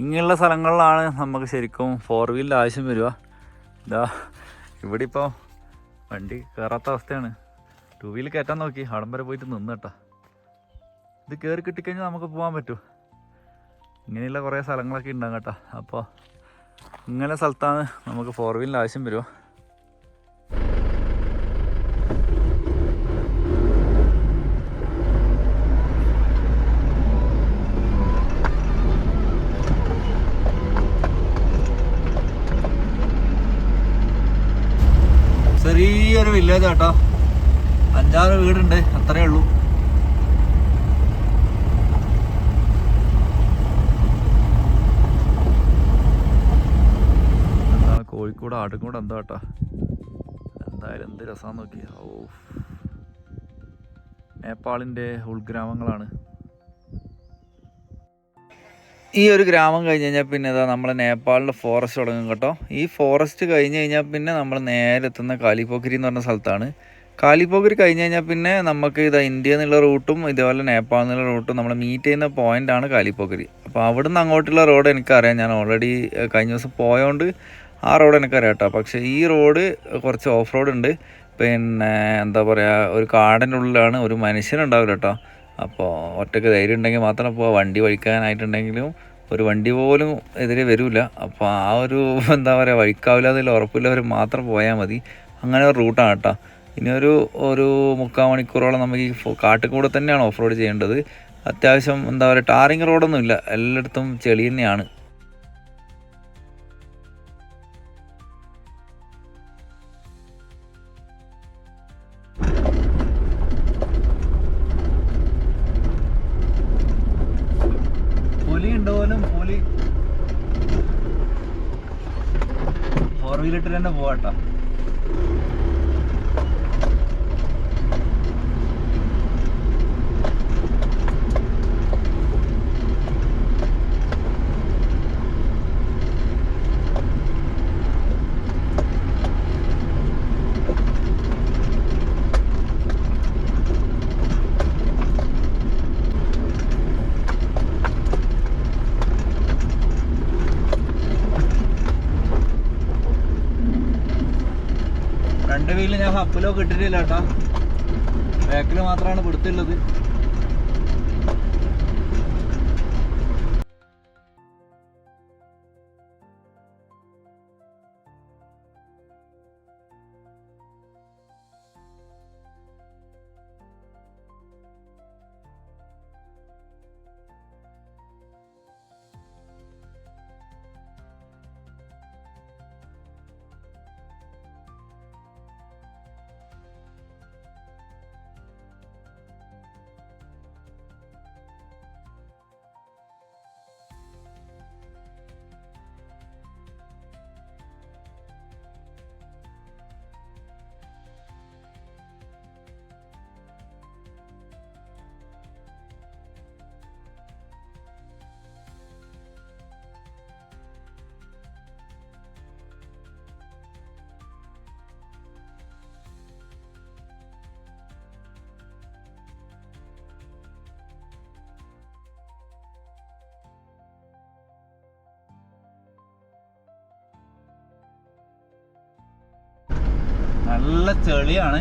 ഇങ്ങനെയുള്ള സ്ഥലങ്ങളിലാണ് നമുക്ക് ശരിക്കും 4 വീലിൽ ആവശ്യം വരിക. ഇതാ ഇവിടെ ഇപ്പോൾ വണ്ടി കയറാത്ത അവസ്ഥയാണ്. 2 വീൽ കയറ്റാൻ നോക്കി, അവിടം വരെ പോയിട്ട് നിന്ന് കേട്ടോ. ഇത് കയറി കിട്ടിക്കഴിഞ്ഞാൽ നമുക്ക് പോകാൻ പറ്റും. ഇങ്ങനെയുള്ള കുറേ സ്ഥലങ്ങളൊക്കെ ഉണ്ടാകും കേട്ടോ. അപ്പോൾ ഇങ്ങനെ സ്ഥലത്താണ് നമുക്ക് 4 വീലിൻ്റെ ആവശ്യം വരുമോ. ചെറിയൊരു വില്ലേജ് കേട്ടോ, 5-6 വീടുണ്ട്, അത്രയേ ഉള്ളൂ. എന്താണ് കോഴിക്കോട് ആടുംകൂടെ എന്താ കേട്ടോ. എന്തായാലും എന്ത് രസമാണെന്ന് നോക്കി. ഓ, നേപ്പാളിൻ്റെ ഉൾഗ്രാമങ്ങളാണ്. ഈ ഒരു ഗ്രാമം കഴിഞ്ഞ് കഴിഞ്ഞാൽ പിന്നെ ഇതാ നമ്മളെ നേപ്പാളിൻ്റെ ഫോറസ്റ്റ് തുടങ്ങും കേട്ടോ. ഈ ഫോറസ്റ്റ് കഴിഞ്ഞ് കഴിഞ്ഞാൽ പിന്നെ നമ്മൾ നേരെ എത്തുന്ന കാലിപ്പോക്കരി എന്ന് പറഞ്ഞ സ്ഥലത്താണ്. കാലിപ്പോക്കരി കഴിഞ്ഞ് കഴിഞ്ഞാൽ പിന്നെ നമുക്ക് ഇതാ ഇന്ത്യ എന്നുള്ള റൂട്ടും ഇതേപോലെ നേപ്പാൾ എന്നുള്ള റൂട്ടും നമ്മൾ മീറ്റ് ചെയ്യുന്ന പോയിൻ്റാണ് കാലിപ്പോക്കരി. അപ്പോൾ അവിടെ നിന്ന് അങ്ങോട്ടുള്ള റോഡ് എനിക്കറിയാം, ഞാൻ ഓൾറെഡി കഴിഞ്ഞ ദിവസം പോയതുകൊണ്ട് ആ റോഡ് എനിക്കറിയാം കേട്ടോ. പക്ഷേ ഈ റോഡ് കുറച്ച് ഓഫ് റോഡ് ഉണ്ട്. പിന്നെ എന്താ പറയുക, ഒരു കാടിൻ്റെ ഉള്ളിലാണ്, ഒരു മനുഷ്യനുണ്ടാവില്ല കേട്ടോ. അപ്പോൾ ഒറ്റയ്ക്ക് ധൈര്യം ഉണ്ടെങ്കിൽ മാത്രം പോവാം. വണ്ടി വഴിക്കാനായിട്ടുണ്ടെങ്കിലും ഒരു വണ്ടി പോലും എതിരെ വരില്ല. അപ്പോൾ ആ ഒരു എന്താ പറയുക വഴിക്കാവില്ല അതിൽ ഉറപ്പില്ലവർ മാത്രം പോയാൽ മതി. അങ്ങനെ ഒരു റൂട്ടാണ് കേട്ടോ. ഇനി ഒരു 3/4 മണിക്കൂറോളം നമുക്ക് ഈ കാട്ടിൽ കൂടെ തന്നെയാണ് ഓഫ് റോഡ് ചെയ്യേണ്ടത്. അത്യാവശ്യം എന്താ പറയുക ടാറിങ് റോഡൊന്നും ഇല്ല, എല്ലായിടത്തും ചെളി തന്നെയാണ്. പുലി ഉണ്ടോലും പുലി 4 വീലിട്ട് തന്നെ പോവാട്ടോ. ഫ്രണ്ട് വീലിൽ ഞാൻ ഹപ്പിലോ കിട്ടിട്ടില്ല കേട്ടോ, ബാക്കിൽ മാത്രമാണ് പിടുത്തുള്ളത്. നല്ല ചെളിയാണ്.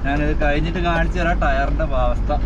ഞാനിത് കഴിഞ്ഞിട്ട് കാണിച്ചു തരാം ടയറിൻ്റെ അവസ്ഥ.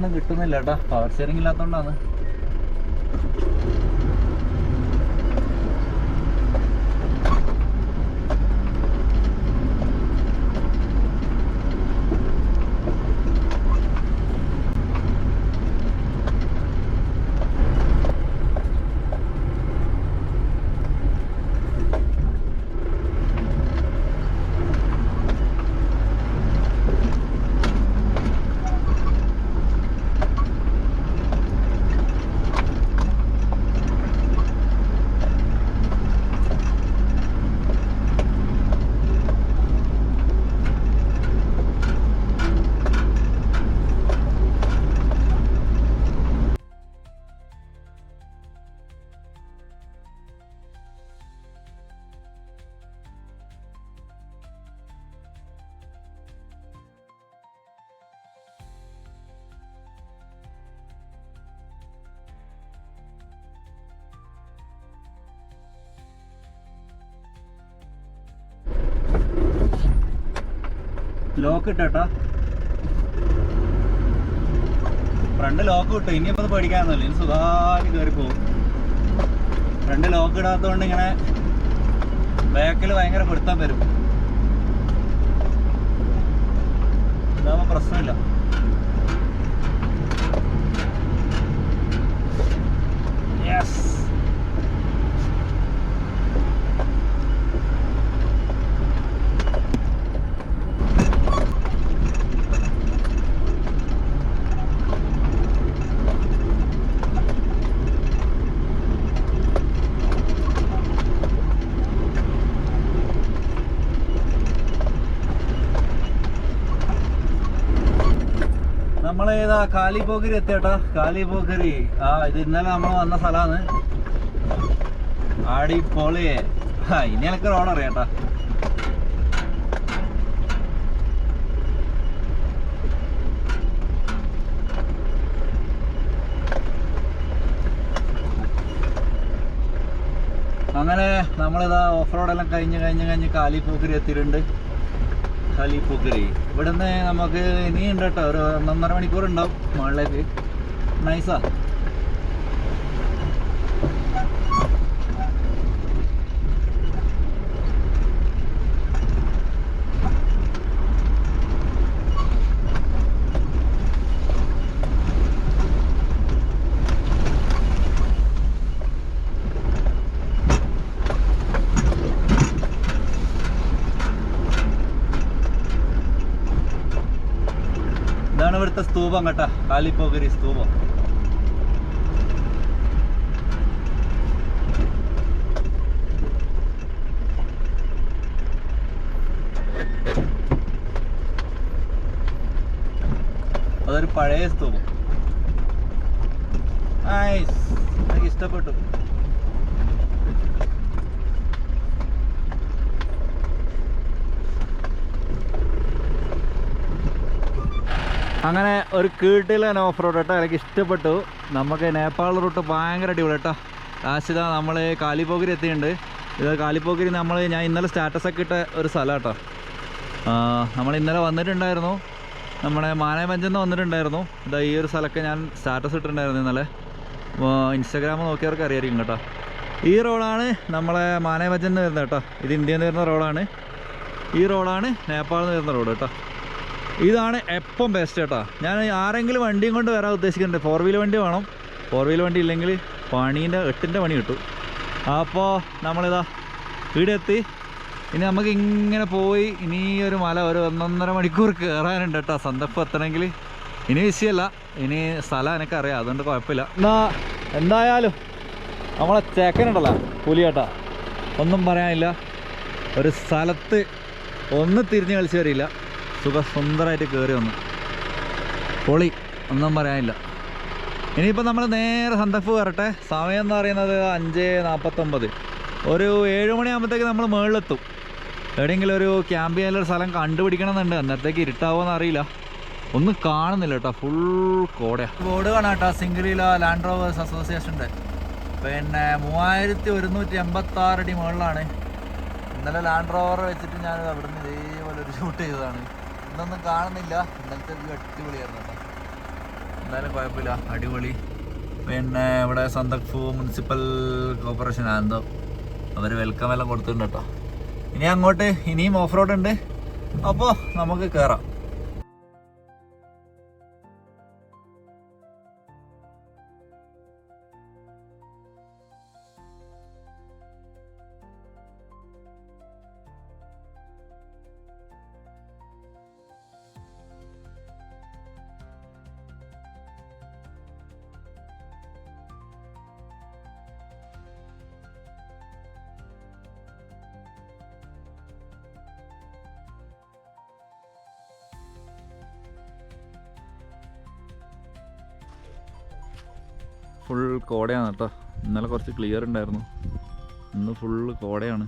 ഒന്നും കിട്ടുന്നില്ല കേട്ടോ, പവർ സ്റ്റിയറിംഗ് ഇല്ലാത്തതുകൊണ്ടാണ്. ലോക്ക് ഇട്ടാ, ഫ്രണ്ട് ലോക്ക് കിട്ടും. ഇനിയിപ്പോൾ അത് പേടിക്കാനൊന്നുമില്ല, ഇനി സുഖമായിട്ട് കയറി പോകും. ഫ്രണ്ട് ലോക്ക് ഇടാത്തതുകൊണ്ട് ഇങ്ങനെ ബാക്കിൽ ഭയങ്കര പിടുത്തം വരും. ഇതാകുമ്പോൾ പ്രശ്നമില്ല. യെസ്, നമ്മളേതാ കാലിപ്പോക്കരി എത്തിയേട്ടാ. കാലിപ്പോക്കരി ഇത് ഇന്നലെ നമ്മൾ വന്ന സ്ഥലമാണ്. അടിപൊളിയെ. ഇനി എനിക്ക് റോഡ് അറിയാട്ടാ. അങ്ങനെ നമ്മളിതാ ഓഫ് റോഡെല്ലാം കഴിഞ്ഞ് കാലിപ്പോക്കരി എത്തിയിട്ടുണ്ട്. കാലിപ്പോക്കരി ഇവിടുന്ന് നമുക്ക് ഇനിയുണ്ട് കേട്ടോ, ഒരു 1.5 മണിക്കൂർ ഉണ്ടാവും മുകളിലേക്ക്. നൈസാ. ഇതാണ് ഇവിടുത്തെ സ്തൂപം കേട്ടാ, കാലിപ്പോക്കരി സ്തൂപം. അതൊരു പഴയ സ്തൂപം. എനിക്ക് ഇഷ്ടപ്പെട്ടു. അങ്ങനെ ഒരു കീട്ടിലെ ഓഫ് റോഡ് കേട്ടോ, എനിക്ക് ഇഷ്ടപ്പെട്ടു. നമുക്ക് നേപ്പാൾ റൂട്ട് ഭയങ്കര അടിപൊളി കേട്ടോ. ലാസ്റ്റ് ഇതാ നമ്മൾ കാലിപ്പോക്കരി എത്തിയിട്ടുണ്ട്. ഇത് കാലിപ്പോക്കരി ഞാൻ ഇന്നലെ സ്റ്റാറ്റസൊക്കെ ഇട്ട ഒരു സ്ഥലം കേട്ടോ. നമ്മൾ ഇന്നലെ വന്നിട്ടുണ്ടായിരുന്നു, നമ്മുടെ മാനേപഞ്ചെന്ന് വന്നിട്ടുണ്ടായിരുന്നു. ഇതാ ഈ ഒരു സ്ഥലമൊക്കെ ഞാൻ സ്റ്റാറ്റസ് ഇട്ടിട്ടുണ്ടായിരുന്നു ഇന്നലെ. ഇൻസ്റ്റാഗ്രാം നോക്കിയവർക്ക് അറിയായിരിക്കും കേട്ടോ. ഈ റോഡാണ് നമ്മളെ മാനേപഞ്ചെന്ന് വരുന്നത് കേട്ടോ. ഇത് ഇന്ത്യയിൽ നിന്ന് വരുന്ന റോഡാണ്. ഈ റോഡാണ് നേപ്പാളിൽ നിന്ന് വരുന്ന റോഡ് കേട്ടോ. ഇതാണ് എപ്പം ബെസ്റ്റ് കേട്ടോ. ഞാൻ ആരെങ്കിലും വണ്ടിയും കൊണ്ട് വരാൻ ഉദ്ദേശിക്കുന്നുണ്ട്, 4 വീലർ വണ്ടി വേണം. 4 വീലർ വണ്ടി ഇല്ലെങ്കിൽ 8ൻ്റെ പണി കിട്ടും. അപ്പോൾ നമ്മളിതാ ഇവിടെ എത്തി. ഇനി നമുക്ക് ഇങ്ങനെ പോയി ഇനി ഒരു മല ഒരു 1.5 മണിക്കൂർ കയറാനുണ്ട് കേട്ടോ. സന്ദർഭം എത്തണമെങ്കിൽ ഇനി വിഷയമല്ല, ഇനി സ്ഥലം എനിക്കറിയാം, അതുകൊണ്ട് കുഴപ്പമില്ല. എന്തായാലും നമ്മളെ ചേക്കനുണ്ടല്ലോ പുലി കേട്ടോ, ഒന്നും പറയാനില്ല. ഒരു സ്ഥലത്ത് ഒന്ന് തിരിഞ്ഞ് കളിച്ച് വരില്ല, സുന്ദരമായിട്ട് കയറി വന്നു, പൊളി, ഒന്നും പറയാനില്ല. ഇനിയിപ്പോൾ നമ്മൾ നേരെ സന്ദർഭം കയറട്ടെ. സമയം എന്ന് പറയുന്നത് 5:49. ഒരു 7 മണിയാകുമ്പോഴത്തേക്ക് നമ്മൾ മുകളിലെത്തും. എവിടെയെങ്കിലും ഒരു ക്യാമ്പ് ചെയ്യാനുള്ള സ്ഥലം കണ്ടുപിടിക്കണം എന്നുണ്ട്. അന്നേരത്തേക്ക് ഇരുട്ടാവുമെന്ന് അറിയില്ല, ഒന്നും കാണുന്നില്ല കേട്ടോ, ഫുൾ കോടയാണ്. ബോർഡ് കാണാം കേട്ടോ, സിംഗിളില ലാൻഡ് റോവേഴ്സ് അസോസിയേഷൻ്റെ. പിന്നെ 3186 അടി മുകളിലാണ്. ഇന്നലെ ലാൻഡ് റോവർ വെച്ചിട്ട് ഞാൻ അവിടെ നിന്ന് ഇതേപോലെ ഒരു ഷൂട്ട് ചെയ്തതാണ്. ഇന്നൊന്നും കാണുന്നില്ല. ഇന്നലത്തെ വ്യൂ അടിപൊളിയായിരുന്നു കേട്ടോ. എന്തായാലും കുഴപ്പമില്ല, അടിപൊളി. പിന്നെ ഇവിടെ സന്തക്ഫു മുനിസിപ്പൽ കോർപ്പറേഷൻ എന്തോ അവർ വെൽക്കം എല്ലാം കൊടുത്തിട്ടുണ്ട് കേട്ടോ. ഇനി അങ്ങോട്ട് ഇനിയും ഓഫ് റോഡ് ഉണ്ട്, അപ്പോൾ നമുക്ക് കയറാം. ഫുൾ കോടയാണ് കേട്ടോ. ഇന്നലെ കുറച്ച് ക്ലിയർ ഉണ്ടായിരുന്നു, ഇന്ന് ഫുള്ള് കോടയാണ്.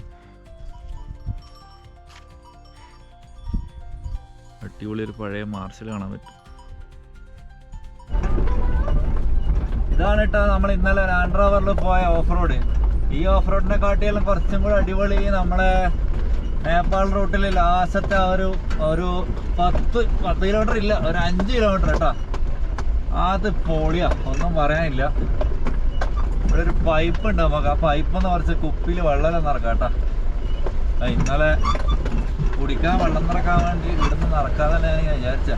അടിപൊളി ഒരു പഴയ മാർഷൽ കാണാൻ പറ്റും. ഇതാണ് കേട്ടോ നമ്മൾ ഇന്നലെ ലാൻഡ് റോവറിൽ പോയ ഓഫ് റോഡ്. ഈ ഓഫ് റോഡിനെ കാട്ടിയെല്ലാം കുറച്ചും കൂടെ അടിപൊളി നമ്മളെ നേപ്പാൾ റൂട്ടിൽ ലാസ്റ്റത്തെ ഒരു 10 കിലോമീറ്റർ ഇല്ല, ഒരു 5 കിലോമീറ്റർ കേട്ടോ. അത് പൊളിയാ, ഒന്നും പറയാനില്ല. ഇവിടെ ഒരു പൈപ്പ് ഉണ്ട്, നമുക്ക് ആ പൈപ്പെന്ന് കുറച്ച് കുപ്പിയിൽ വെള്ളം നിറക്കാം കേട്ടോ. ഇന്നലെ കുടിക്കാൻ വെള്ളം നിറക്കാൻ വേണ്ടി ഇവിടുന്ന് നിറക്കാതെ തന്നെ ഞാൻ വിചാരിച്ച.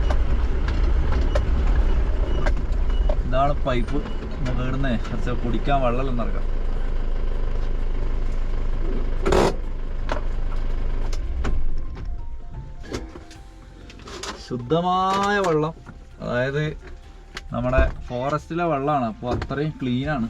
ഇതാണ് പൈപ്പ്, നമുക്ക് ഇവിടുന്ന് കുറച്ച് കുടിക്കാൻ വെള്ളം നിറക്കാം. ശുദ്ധമായ വെള്ളം, അതായത് നമ്മുടെ ഫോറസ്റ്റിലെ വെള്ളമാണ്, അപ്പോൾ അത്രയും ക്ലീനാണ്.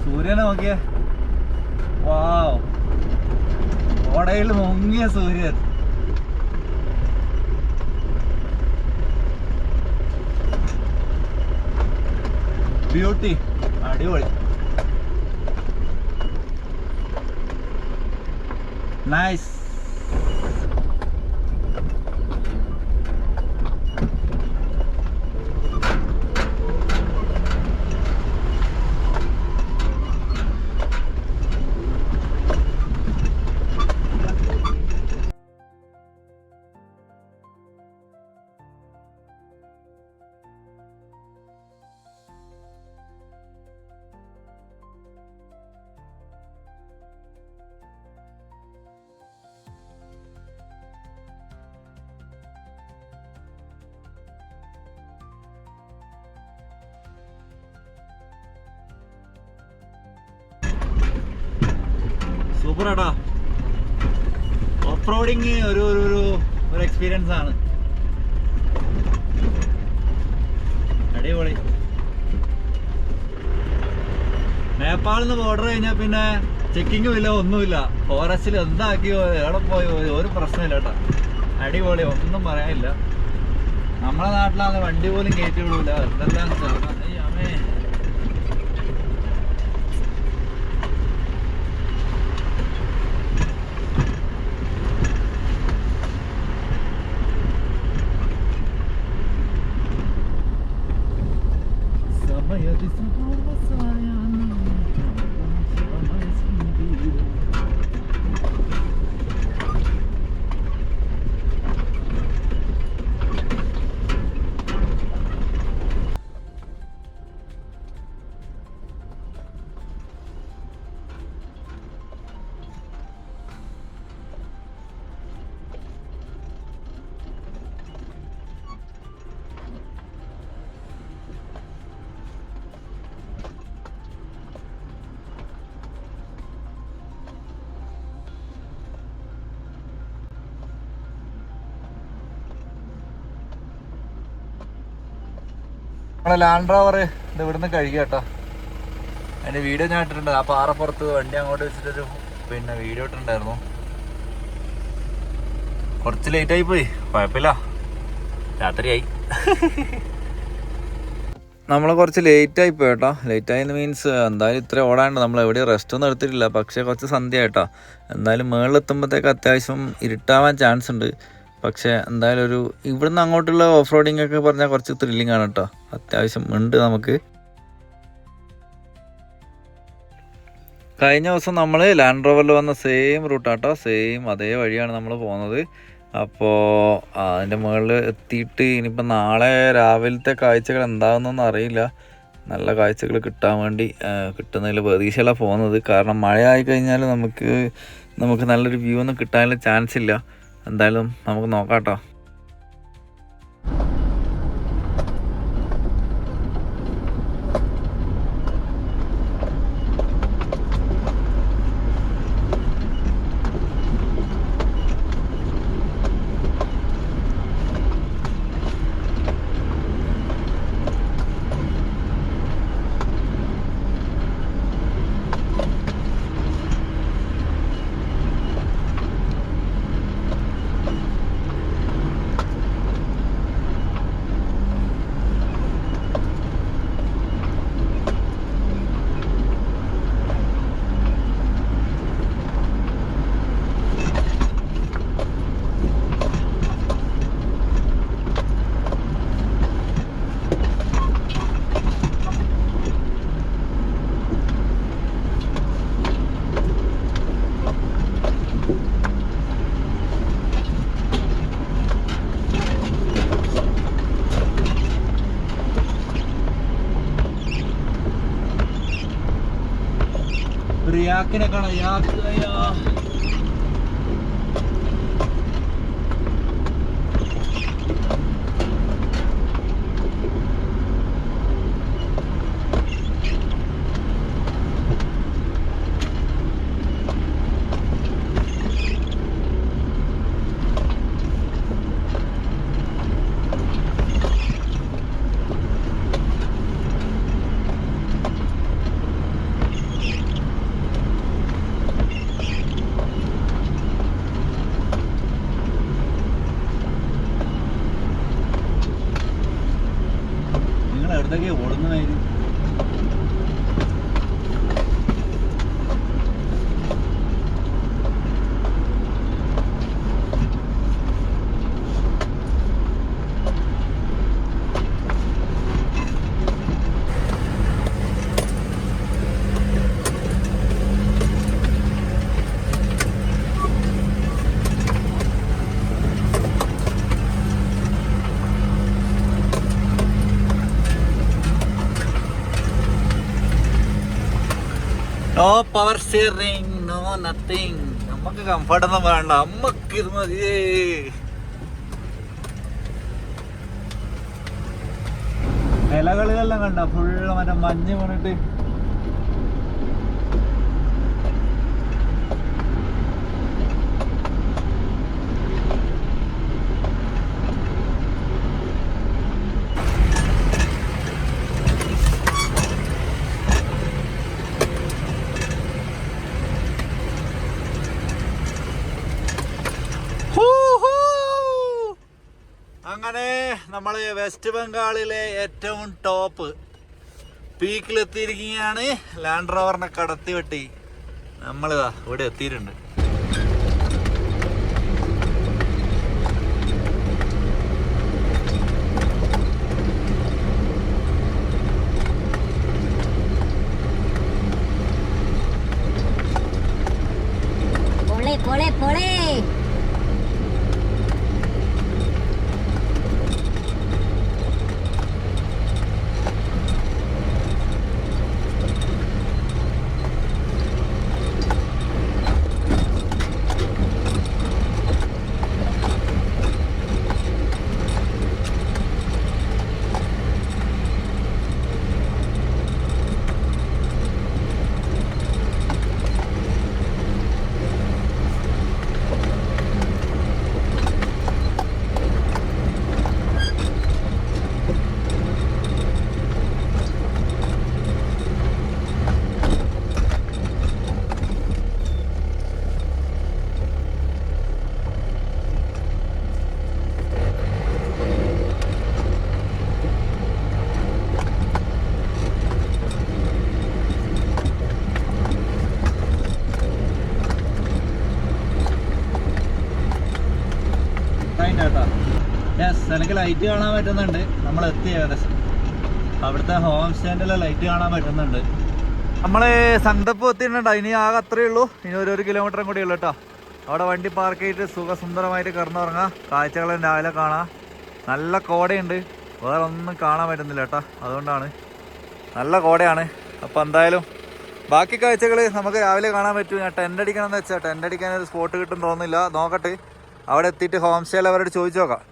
സൂര്യനെ നോക്കിയേ, വാവ്, കോടയിൽ മുങ്ങിയ സൂര്യൻ. ബ്യൂട്ടി, അടിപൊളി, നൈസ്. സൂപ്പറാടാ, ഓഫ് റോഡിങ് ഒരു എക്സ്പീരിയൻസ് ആണ്, അടിപൊളി. നേപ്പാളിൽ നിന്ന് ബോർഡർ കഴിഞ്ഞാൽ പിന്നെ ചെക്കിങ്ങും ഇല്ല, ഒന്നുമില്ല. ഫോറസ്റ്റിൽ എന്താക്കിയോ എവിടെ പോയോ ഒരു പ്രശ്നമില്ല കേട്ടോ, അടിപൊളി, ഒന്നും പറയാനില്ല. നമ്മളെ നാട്ടിലാണെങ്കിൽ വണ്ടി പോലും കയറ്റി വിടൂല, എന്തെല്ലാം അമ്മേ. നമ്മളെ ലാൻഡ് റോവർ ഇത് ഇവിടുന്ന് കഴുകുക കേട്ടോ. അതിൻ്റെ വീഡിയോ ഞാൻ ഇട്ടിട്ടുണ്ട്. ആ പാറപ്പുറത്ത് വണ്ടി അങ്ങോട്ട് വെച്ചിട്ടൊരു വീഡിയോ ഇട്ടിട്ടുണ്ടായിരുന്നു. കുറച്ച് ലേറ്റായി പോയി, കുഴപ്പമില്ല, രാത്രിയായി. നമ്മൾ കുറച്ച് ലേറ്റായി പോയി കേട്ടോ. ലേറ്റായെന്ന് മീൻസ് എന്തായാലും ഇത്ര ഓടാണ്ട് നമ്മൾ എവിടെയും റെസ്റ്റ് ഒന്നും എടുത്തിട്ടില്ല. പക്ഷേ കുറച്ച് സന്ധ്യ ആയിട്ടോ. എന്തായാലും മുകളിലെത്തുമ്പോഴത്തേക്ക് അത്യാവശ്യം ഇരുട്ടാവാൻ ചാൻസ് ഉണ്ട്. പക്ഷേ എന്തായാലും ഇവിടുന്ന് അങ്ങോട്ടുള്ള ഓഫ് റോഡിങ് ഒക്കെ പറഞ്ഞാൽ കുറച്ച് ത്രില്ലിംഗ് ആണ് കേട്ടോ. അത്യാവശ്യം ഉണ്ട് നമുക്ക്. കഴിഞ്ഞ ദിവസം നമ്മൾ ലാൻഡ് റോവറിൽ വന്ന സെയിം റൂട്ടാട്ടോ, സെയിം അതേ വഴിയാണ് നമ്മൾ പോകുന്നത്. അപ്പോൾ അതിൻ്റെ മുകളിൽ എത്തിയിട്ട് ഇനിയിപ്പോൾ നാളെ രാവിലത്തെ കാഴ്ചകൾ എന്താകുന്നൊന്നും അറിയില്ല. നല്ല കാഴ്ചകൾ കിട്ടാൻ വേണ്ടി കിട്ടുന്നതിൽ പ്രതീക്ഷയിലാണ് പോകുന്നത്. കാരണം മഴ ആയിക്കഴിഞ്ഞാൽ നമുക്ക് നല്ലൊരു വ്യൂ ഒന്നും കിട്ടാനുള്ള ചാൻസ് ഇല്ല. എന്തായാലും നമുക്ക് നോക്കാം കേട്ടോ. റിയാക്കിനെ കാണാം. എവിടത്തേക്ക് ഓടുന്നതായിരുന്നു? No power steering, no nothing. നമുക്ക് കംഫർട്ടൊന്നും വേണ്ട, നമ്മക്ക് ഇത് മതി. ഇലകളിലെല്ലാം കണ്ട ഫുള്ള് മറ്റേ മഞ്ഞ് വീണിട്ട്. അങ്ങനെ നമ്മൾ വെസ്റ്റ് ബംഗാളിലെ ഏറ്റവും ടോപ്പ് പീക്കിലെത്തിയിരിക്കുകയാണ്. ലാൻഡ് റോവറിനെ കടത്തി വെട്ടി നമ്മളിതാ ഇവിടെ എത്തിയിട്ടുണ്ട്. എനിക്ക് ലൈറ്റ് കാണാൻ പറ്റുന്നുണ്ട്. നമ്മൾ എത്തി ഏകദേശം. അവിടുത്തെ ഹോം സ്റ്റേൻഡിലെ ലൈറ്റ് കാണാൻ പറ്റുന്നുണ്ട്. നമ്മൾ സന്ദപ്പ് എത്തിയിട്ടുണ്ട്. ഇനി ആകെ അത്രയേ ഉള്ളൂ. ഇനി ഒരു കിലോമീറ്ററും കൂടി ഉള്ളൂ കേട്ടോ. അവിടെ വണ്ടി പാർക്ക് ചെയ്തിട്ട് സുഖസുന്ദരമായിട്ട് കിടന്നുറങ്ങാം. കാഴ്ചകളും രാവിലെ കാണാം. നല്ല കോടയുണ്ട്, വേറെ ഒന്നും കാണാൻ പറ്റുന്നില്ല കേട്ടോ. അതുകൊണ്ടാണ് നല്ല കോടയാണ്. അപ്പോൾ എന്തായാലും ബാക്കി കാഴ്ചകൾ നമുക്ക് രാവിലെ കാണാൻ പറ്റും. ഞാൻ ടെൻ്റ് അടിക്കണം എന്ന് വെച്ചാൽ ടെൻ്റ് അടിക്കാൻ ഒരു സ്പോട്ട് കിട്ടും തോന്നുന്നില്ല. നോക്കട്ടെ, അവിടെ എത്തിയിട്ട് ഹോം സ്റ്റേയിൽ അവരോട് ചോദിച്ചു നോക്കാം.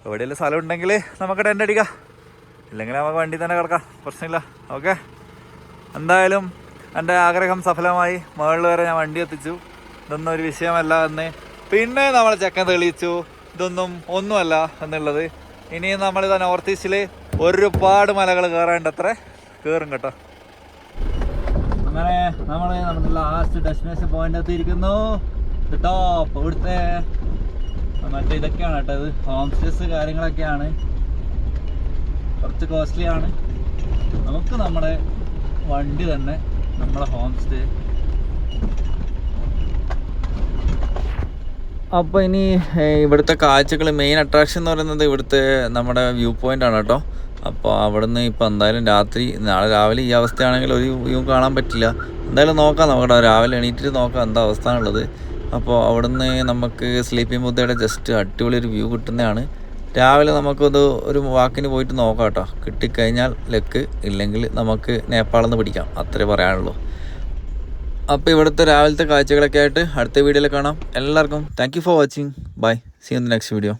എവിടെയെങ്കിലും സ്ഥലം ഉണ്ടെങ്കിൽ നമുക്ക് ടെൻ്റ് അടിക്കാം, ഇല്ലെങ്കിൽ നമുക്ക് വണ്ടി തന്നെ കിടക്കാം, പ്രശ്നമില്ല. ഓക്കെ, എന്തായാലും എൻ്റെ ആഗ്രഹം സഫലമായി. മുകളിൽ വരെ ഞാൻ വണ്ടി എത്തിച്ചു. ഇതൊന്നും ഒരു വിഷയമല്ല എന്ന് പിന്നെ നമ്മൾ ചെക്കൻ തെളിയിച്ചു ഇതൊന്നും ഒന്നുമല്ല എന്നുള്ളത്. ഇനിയും നമ്മളിതാ നോർത്ത് ഈസ്റ്റിൽ ഒരുപാട് മലകൾ കയറാണ്ട് അത്ര കയറും കേട്ടോ. അങ്ങനെ നമ്മൾ നമ്മുടെ ലാസ്റ്റ് ഡെസ്റ്റിനേഷൻ പോയിന്റ് എത്തിയിരിക്കുന്നു. ടോപ്പ് ഇവിടുത്തെ മറ്റേ ഇതൊക്കെയാണ് കേട്ടോ. ഇത് ഹോം സ്റ്റേസ് കാര്യങ്ങളൊക്കെയാണ്, കുറച്ച് കോസ്റ്റ്ലി ആണ്. നമുക്ക് നമ്മുടെ വണ്ടി തന്നെ നമ്മളെ ഹോം സ്റ്റേ. അപ്പോൾ ഇനി ഇവിടുത്തെ കാഴ്ചകൾ മെയിൻ അട്രാക്ഷൻ എന്ന് പറയുന്നത് ഇവിടുത്തെ നമ്മുടെ വ്യൂ പോയിൻ്റ് ആണ് കേട്ടോ. അപ്പോൾ അവിടുന്ന് ഇപ്പോൾ എന്തായാലും രാത്രി നാളെ രാവിലെ ഈ അവസ്ഥയാണെങ്കിൽ ഒരു വ്യൂ കാണാൻ പറ്റില്ല. എന്തായാലും നോക്കാം, നമുക്ക് രാവിലെ എണീറ്റിട്ട് നോക്കാം എന്താ അവസ്ഥ ഉള്ളത്. അപ്പോൾ അവിടുന്ന് നമുക്ക് സ്ലീപ്പിംഗ് ബുദ്ധയുടെ ജസ്റ്റ് അടിപൊളി ഒരു വ്യൂ കിട്ടുന്നതാണ്. രാവിലെ നമുക്കത് ഒരു വാക്കിന് പോയിട്ട് നോക്കാം കേട്ടോ. കിട്ടിക്കഴിഞ്ഞാൽ ലക്ക്, ഇല്ലെങ്കിൽ നമുക്ക് നേപ്പാളിൽ നിന്ന് പിടിക്കാം, അത്രേ പറയാനുള്ളൂ. അപ്പോൾ ഇവിടുത്തെ രാവിലത്തെ കാഴ്ചകളൊക്കെ ആയിട്ട് അടുത്ത വീഡിയോയിൽ കാണാം. എല്ലാവർക്കും thank you for watching. Bye, see you in the next video.